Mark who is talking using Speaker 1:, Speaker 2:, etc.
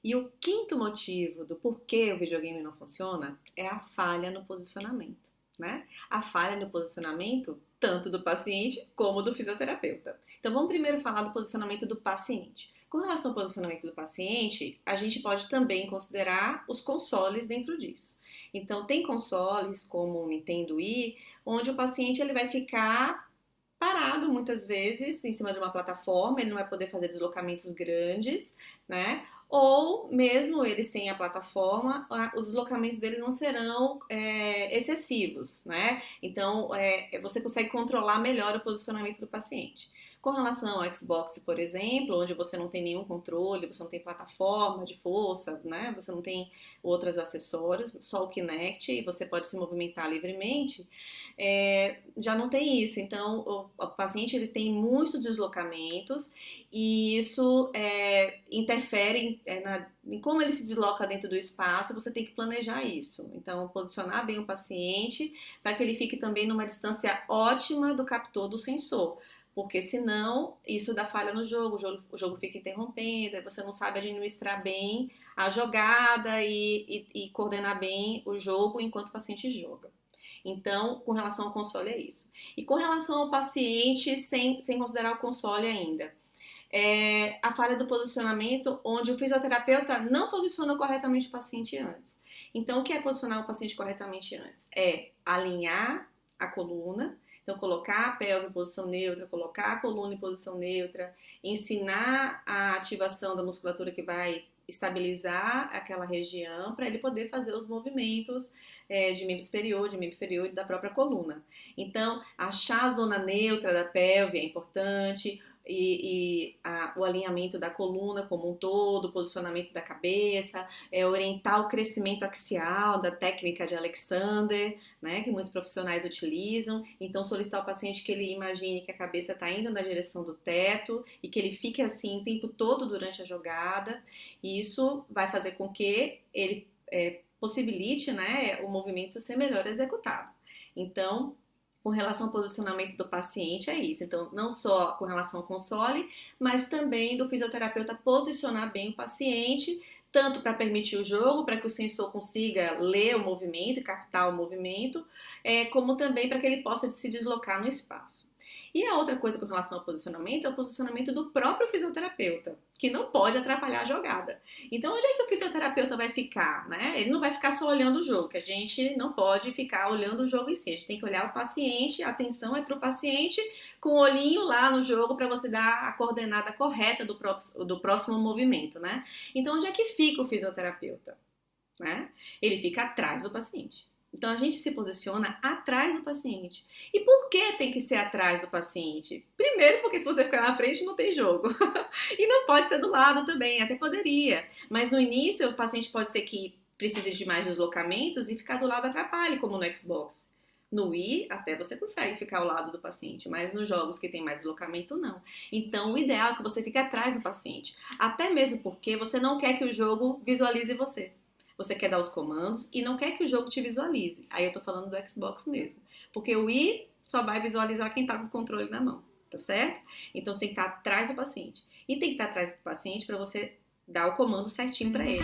Speaker 1: E o quinto motivo do porquê o videogame não funciona é a falha no posicionamento, né? A falha no posicionamento tanto do paciente como do fisioterapeuta. Então vamos primeiro falar do posicionamento do paciente. Com relação ao posicionamento do paciente, a gente pode também considerar os consoles dentro disso. Então tem consoles como o Nintendo Wii, onde o paciente ele vai ficar parado muitas vezes em cima de uma plataforma, ele não vai poder fazer deslocamentos grandes, né? Ou mesmo ele sem a plataforma, os deslocamentos dele não serão excessivos, né? Então você consegue controlar melhor o posicionamento do paciente. Com relação ao Xbox, por exemplo, onde você não tem nenhum controle, você não tem plataforma de força, né? Você não tem outros acessórios, só o Kinect, e você pode se movimentar livremente, já não tem isso. Então, o paciente ele tem muitos deslocamentos e isso interfere em como ele se desloca dentro do espaço. Você tem que planejar isso. Então, posicionar bem o paciente para que ele fique também numa distância ótima do captor do sensor. Porque senão isso dá falha no jogo, o jogo fica interrompendo, aí você não sabe administrar bem a jogada e coordenar bem o jogo enquanto o paciente joga. Então, com relação ao console é isso. E com relação ao paciente, sem considerar o console ainda, a falha do posicionamento, onde o fisioterapeuta não posiciona corretamente o paciente antes. Então, o que é posicionar o paciente corretamente antes? É alinhar a coluna, então colocar a pelve em posição neutra, colocar a coluna em posição neutra, ensinar a ativação da musculatura que vai estabilizar aquela região para ele poder fazer os movimentos de membro superior, de membro inferior e da própria coluna. Então, achar a zona neutra da pelve é importante, o alinhamento da coluna como um todo, o posicionamento da cabeça, orientar o crescimento axial da técnica de Alexander, né, que muitos profissionais utilizam. Então, solicitar ao paciente que ele imagine que a cabeça está indo na direção do teto e que ele fique assim o tempo todo durante a jogada. E isso vai fazer com que ele possibilite, né, o movimento ser melhor executado. Então, com relação ao posicionamento do paciente, é isso. Então, não só com relação ao console, mas também do fisioterapeuta posicionar bem o paciente, tanto para permitir o jogo, para que o sensor consiga ler o movimento e captar o movimento, como também para que ele possa se deslocar no espaço. E a outra coisa com relação ao posicionamento é o posicionamento do próprio fisioterapeuta, que não pode atrapalhar a jogada. Então, onde é que o fisioterapeuta vai ficar, né? Ele não vai ficar só olhando o jogo, que a gente não pode ficar olhando o jogo em si. A gente tem que olhar o paciente, a atenção é para o paciente, com o olhinho lá no jogo para você dar a coordenada correta do próximo movimento, né? Então, onde é que fica o fisioterapeuta? Né? Ele fica atrás do paciente. Então a gente se posiciona atrás do paciente. E por que tem que ser atrás do paciente? Primeiro, porque se você ficar na frente não tem jogo. E não pode ser do lado também, até poderia. Mas no início o paciente pode ser que precise de mais deslocamentos e ficar do lado atrapalhe, como no Xbox. No Wii, até você consegue ficar ao lado do paciente, mas nos jogos que tem mais deslocamento, não. Então, o ideal é que você fique atrás do paciente. Até mesmo porque você não quer que o jogo visualize você. Você quer dar os comandos e não quer que o jogo te visualize. Aí eu tô falando do Xbox mesmo. Porque o Wii só vai visualizar quem tá com o controle na mão, tá certo? Então você tem que estar atrás do paciente. E tem que estar atrás do paciente para você dar o comando certinho para ele.